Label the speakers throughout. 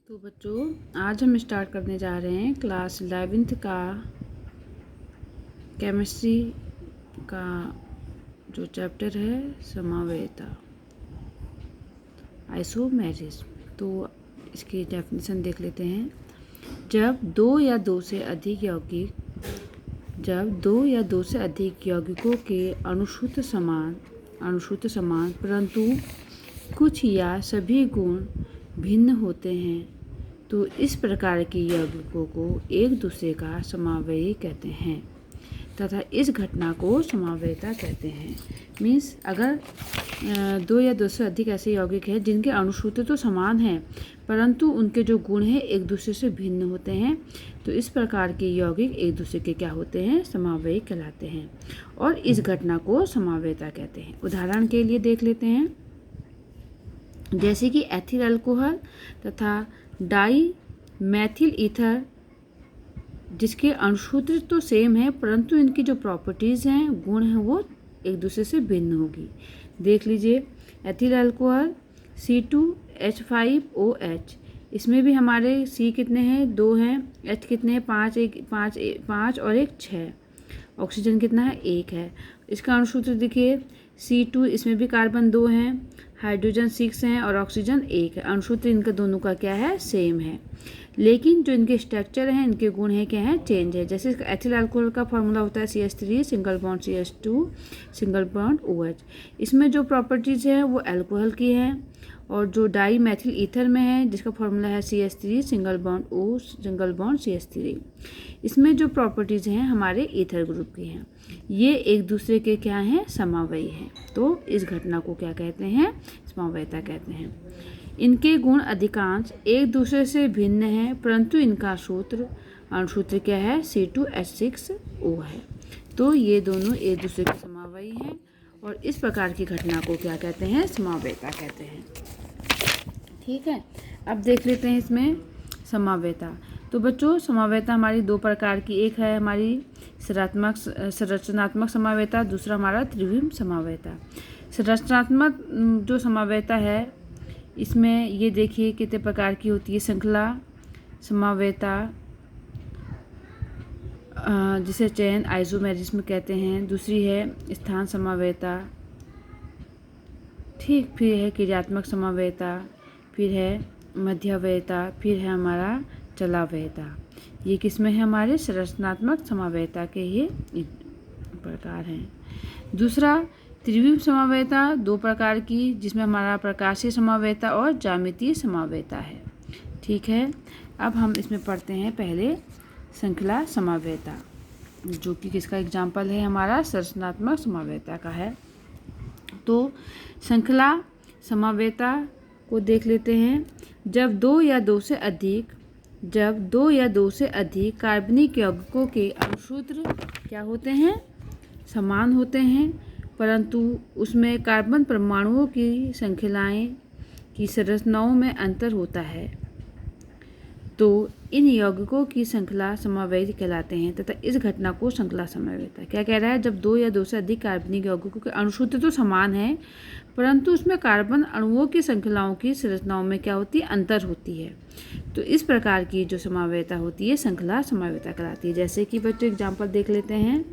Speaker 1: तो बच्चों, आज हम स्टार्ट करने जा रहे हैं क्लास 11th का केमिस्ट्री का जो चैप्टर है समवेता आइसोमेरिज्म। तो इसकी डेफिनेशन देख लेते हैं। जब दो या दो से अधिक यौगिकों के अणुसूत्र समान परंतु कुछ या सभी गुण भिन्न होते हैं तो इस प्रकार के यौगिकों को एक दूसरे का समवायी कहते हैं तथा इस घटना को समवेता कहते हैं। मीन्स अगर दो या दो से अधिक ऐसे यौगिक हैं जिनके अणुसूत्र तो समान हैं परंतु उनके जो गुण हैं एक दूसरे से भिन्न होते हैं तो इस प्रकार के यौगिक एक दूसरे के क्या होते हैं, समवायी कहलाते हैं और इस घटना को समवेता कहते हैं। उदाहरण के लिए देख लेते हैं, जैसे कि एथिल अल्कोहल तथा डाई मैथिल ईथर, जिसके अणुसूत्र तो सेम है परंतु इनकी जो प्रॉपर्टीज़ हैं, गुण हैं, वो एक दूसरे से भिन्न होगी। देख लीजिए, एथिल अल्कोहल C2H5OH, इसमें भी हमारे C कितने हैं, 2 हैं, H कितने हैं, 5 और 1 6, ऑक्सीजन कितना है, 1 है। इसका अणुसूत्र देखिए C2, इसमें भी कार्बन 2 हैं, हाइड्रोजन 6 हैं और ऑक्सीजन 1 है। अणुसूत्र इनका दोनों का क्या है, सेम है, लेकिन जो इनके स्ट्रक्चर हैं, इनके गुण हैं क्या है, चेंज है। जैसे एथिल अल्कोहल का फॉर्मूला होता है CH3 single bond CH2 single bond OH। इसमें जो प्रॉपर्टीज़ हैं वो अल्कोहल की हैं, और जो डाई मैथिल ईथर में है जिसका फॉर्मूला है CH3 single bond O single bond CH3, इसमें जो प्रॉपर्टीज़ हैं हमारे ईथर ग्रुप की हैं। ये एक दूसरे के क्या हैं, समवायी हैं। तो इस घटना को क्या कहते हैं, समवेता कहते हैं। इनके गुण अधिकांश एक दूसरे से भिन्न हैं परंतु इनका अणुसूत्र क्या है, C2H6O है। तो ये दोनों एक दूसरे के समवायी हैं और इस प्रकार की घटना को क्या कहते हैं, समवेता कहते हैं। ठीक है, अब देख लेते हैं इसमें समवेता। तो बच्चों, समवेता हमारी दो प्रकार की, एक है हमारी संरचनात्मक समवेता, दूसरा हमारा त्रिविम समवेता। संरचनात्मक जो समवेता है इसमें ये देखिए कितने प्रकार की होती है। श्रृंखला समवेता, जिसे चयन आइसोमेरिज्म कहते हैं। दूसरी है स्थान समवेता, ठीक, फिर है क्रियात्मक समवेता, फिर है मध्यावयता, फिर है हमारा चलावयता। ये किसमें है, हमारे संरचनात्मक समवेता के ये प्रकार हैं। दूसरा त्रिविम समवेता, दो प्रकार की, जिसमें हमारा प्रकाशीय समवेता और ज्यामितीय समवेता है। ठीक है, अब हम इसमें पढ़ते हैं पहले श्रृंखला समवेता, जो कि किसका एग्जाम्पल है, हमारा संरचनात्मक समवेता का है। तो श्रृंखला समवेता को देख लेते हैं। जब दो या दो से अधिक कार्बनिक यौगिकों के अणुसूत्र क्या होते हैं, समान होते हैं परंतु उसमें कार्बन परमाणुओं की श्रृंखलाएं की संरचनाओं में अंतर होता है तो इन यौगिकों की श्रृंखला समवेत कहलाते हैं तथा इस घटना को श्रृंखला समवेता। क्या कह रहा है, जब दो या दो से अधिक कार्बनिक यौगिकों के अणुसूत्र तो समान है परंतु उसमें कार्बन अणुओं की श्रृंखलाओं की संरचनाओं में क्या होती है, अंतर होती है, तो इस प्रकार की जो समवेता होती है श्रृंखला समवेता कहलाती है। जैसे कि बच्चों एग्जाम्पल देख लेते हैं,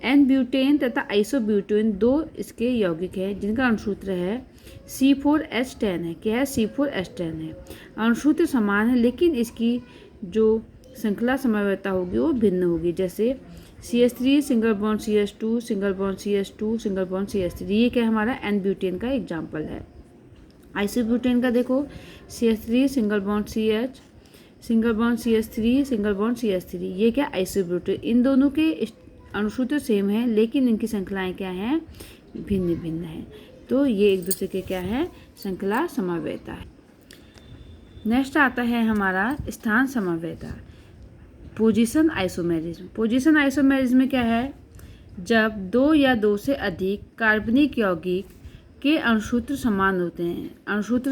Speaker 1: एन ब्यूटेन तथा आइसोब्यूटेन, दो इसके यौगिक हैं जिनका अणुसूत्र है C4H10 है। क्या है, C4H10 है। अणुसूत्र समान है लेकिन इसकी जो श्रृंखला समवेता होगी वो भिन्न होगी। जैसे CH3 single bond CH2 single bond CH2 single bond CH3, ये क्या हमारा एन ब्यूटेन का एग्जाम्पल है। आइसोब्यूटेन का देखो CH3 single bond CH single bond CH3 single bond CH3, ये क्या आइसोब्यूटेन। इन दोनों के अणुसूत्र सेम है लेकिन इनकी श्रृंखलाएं क्या हैं, भिन्न भिन्न हैं, तो ये एक दूसरे के क्या है, श्रृंखला समवेता है। नेक्स्ट आता है हमारा स्थान समवेता, पोजीशन आइसोमेरिज्म। पोजीशन आइसोमेरिज्म में क्या है, जब दो या दो से अधिक कार्बनिक यौगिक के अणुसूत्र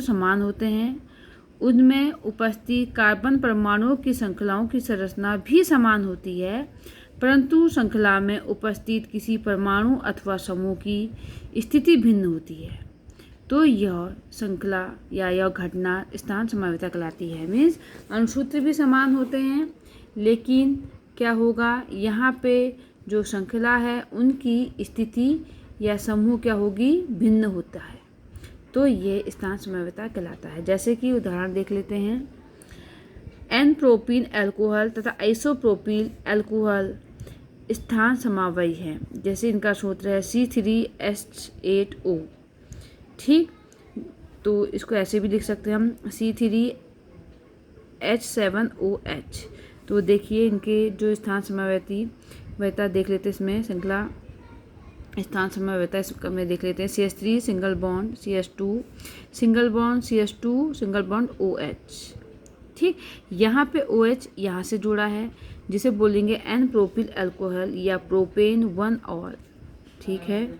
Speaker 1: समान होते हैं उनमें उपस्थित कार्बन परमाणुओं की श्रृंखलाओं की संरचना भी समान होती है परंतु श्रृंखला में उपस्थित किसी परमाणु अथवा समूह की स्थिति भिन्न होती है। तो यह श्रृंखला या यह घटना स्थान समावेता कहलाती है। मीन्स अणुसूत्र भी समान होते हैं, लेकिन क्या होगा, यहाँ पे जो श्रृंखला है उनकी स्थिति या समूह क्या होगी, भिन्न होता है। तो ये स्थान समावेता कहलाता है। जैसे कि उदाहरण देख लेते हैं, एन प्रोपीन एल्कोहल तथा आइसोप्रोपिल एल्कोहल स्थान समावयी है। जैसे इनका सूत्र है C3H8O। ठीक, तो इसको ऐसे भी लिख सकते हैं हम C3H7OH। तो देखिए इनके जो स्थान समावेता देख लेते हैं, इसमें श्रृंखला स्थान समावेता इसमें देख लेते हैं। CH3 single bond CH2 single bond CH2 single bond OH। ठीक, यहाँ पे OH यहाँ से जुड़ा है, जिसे बोलेंगे एन प्रोपिल अल्कोहल या प्रोपेन 1 और। ठीक है,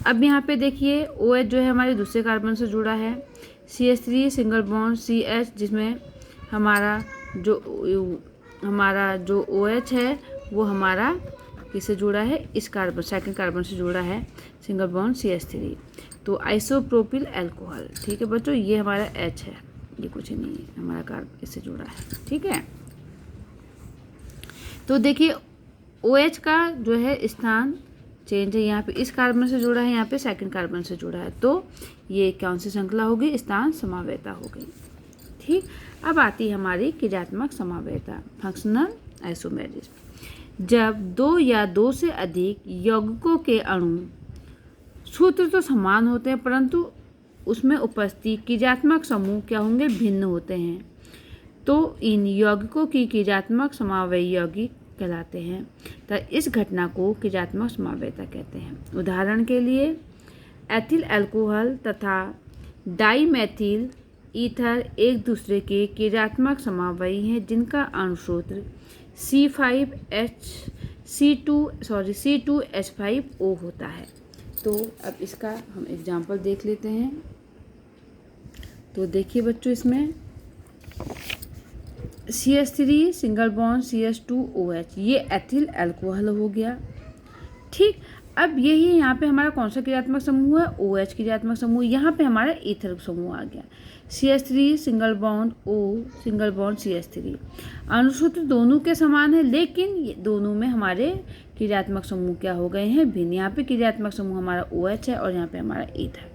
Speaker 1: अब यहाँ पे देखिए OH जो है हमारे दूसरे कार्बन से जुड़ा है। CH3 सिंगल बॉन्ड CH, जिसमें हमारा जो OH है वो हमारा किससे जुड़ा है, इस कार्बन सेकंड कार्बन से जुड़ा है, सिंगल बॉन्ड CH3। तो आइसोप्रोपिल अल्कोहल। ठीक है बच्चों, ये हमारा H है, ये कुछ ही नहीं है, हमारा कार्बन इससे जुड़ा है। ठीक है, तो देखिए OH का जो है स्थान चेंज है, यहाँ पे इस कार्बन से जुड़ा है, यहाँ पे सेकंड कार्बन से जुड़ा है। तो ये कौन सी श्रृंखला होगी, स्थान समावेता हो गई। ठीक, अब आती है हमारी क्रियात्मक समावेता, फंक्शनल आइसोमेरिज्म। जब दो या दो से अधिक यौगिकों के अणु सूत्र तो समान होते हैं, परंतु उसमें उपस्थित क्रियात्मक समूह क्या होंगे, भिन्न होते हैं, तो इन यौगिकों की क्रियात्मक समावयी यौगिक कहलाते हैं। तो इस घटना को क्रियात्मक समावेता कहते हैं। उदाहरण के लिए एथिल अल्कोहल तथा डाईमेथिल ईथर एक दूसरे के क्रियात्मक समावयी हैं, जिनका अणुसूत्र C2H5O होता है। तो अब इसका हम एग्जाम्पल देख लेते हैं। तो देखिए बच्चों, इसमें CH3 सिंगल बॉन्ड CH2OH, ये एथिल अल्कोहल हो गया। ठीक, अब यही यहाँ पे हमारा कौन सा क्रियात्मक समूह है, OH क्रियात्मक समूह। यहाँ पे हमारा ईथर समूह आ गया, CH3 single bond O single bond CH3। अणुसूत्र दोनों के समान है, लेकिन ये दोनों में हमारे क्रियात्मक समूह क्या हो गए हैं, भिन्न। यहाँ पे क्रियात्मक समूह हमारा OH है और यहाँ पे हमारा ईथर।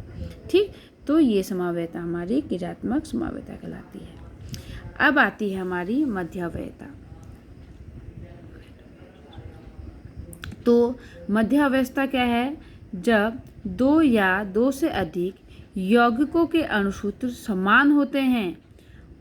Speaker 1: ठीक, तो ये समावेता हमारी क्रियात्मक समावेता कहलाती है। अब आती है हमारी मध्यावयता। तो मध्यावस्था क्या है, जब दो या दो से अधिक यौगिकों के अणुसूत्र समान होते हैं,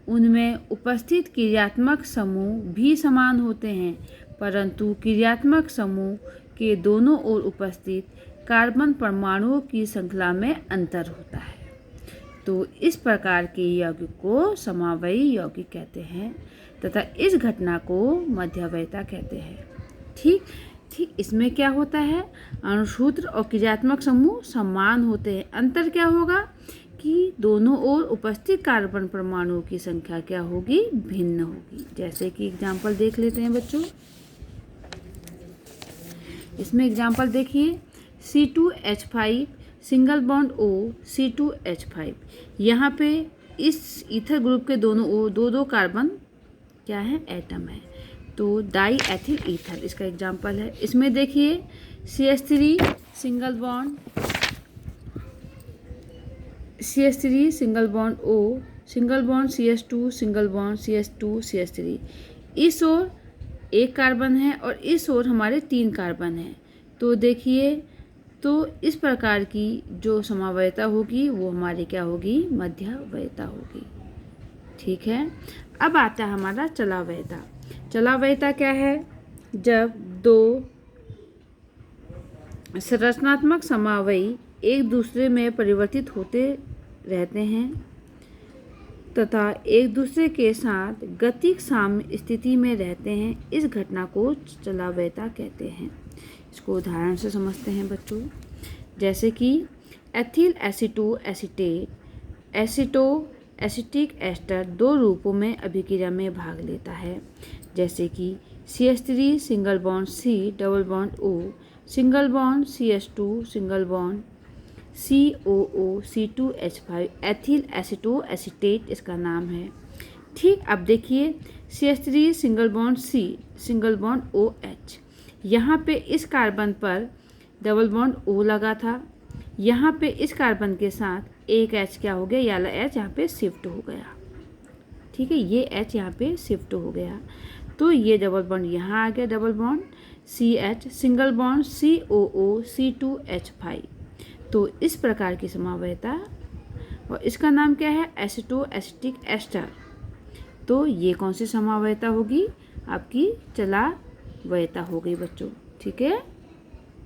Speaker 1: उनमें उपस्थित क्रियात्मक समूह भी समान होते हैं, परंतु क्रियात्मक समूह के दोनों ओर उपस्थित कार्बन परमाणुओं की श्रृंखला में अंतर होता है। तो इस प्रकार के यौगिक को समावयी यौगिक कहते हैं तथा इस घटना को मध्यावयता कहते हैं। ठीक, इसमें क्या होता है, अणुसूत्र और क्रियात्मक समूह समान होते हैं, अंतर क्या होगा कि दोनों ओर उपस्थित कार्बन परमाणुओं की संख्या क्या होगी, भिन्न होगी। जैसे कि एग्जाम्पल देख लेते हैं बच्चों, इसमें एग्जाम्पल देखिए, C2H5 single bond O C2H5। यहाँ पे इस ईथर ग्रुप के दोनों ओर दो कार्बन क्या है, एटम है, तो डाई एथिल ईथर इसका एग्जाम्पल है। इसमें देखिए CH3 single bond O single bond CH2 single bond CH2 CH3। इस ओर एक कार्बन है और इस ओर हमारे 3 कार्बन हैं। तो देखिए, तो इस प्रकार की जो समावयता होगी वो हमारी क्या होगी, मध्यावयता होगी। ठीक है, अब आता है हमारा चलावयता। चलावयता क्या है, जब दो संरचनात्मक समावयी एक दूसरे में परिवर्तित होते रहते हैं तथा एक दूसरे के साथ गतिक साम्य स्थिति में रहते हैं, इस घटना को चलावयता कहते हैं। इसको उदाहरण से समझते हैं बच्चों। जैसे कि एथिल एसीटोएसीटेट एसिटिक एस्टर 2 रूपों में अभिक्रिया में भाग लेता है। जैसे कि CH3 single bond C double bond O single bond CH2 single bond COO C2H5 ethyl acetoacetate इसका नाम है। ठीक, अब देखिए CH3 single bond C, single bond OH। यहाँ पे इस कार्बन पर डबल बॉन्ड O लगा था, यहाँ पे इस कार्बन के साथ एक H क्या हो गया, ये वाला H यहाँ पे शिफ्ट हो गया। ठीक है, ये H यहाँ पे शिफ्ट हो गया, तो ये डबल बॉन्ड यहाँ आ गया, double bond CH single bond COO C2H5। तो इस प्रकार की समावयता, और इसका नाम क्या है, एसिटोएसिटिक एस्टर। तो ये कौन सी समावयता होगी, आपकी चलावयता हो गई बच्चों। ठीक है।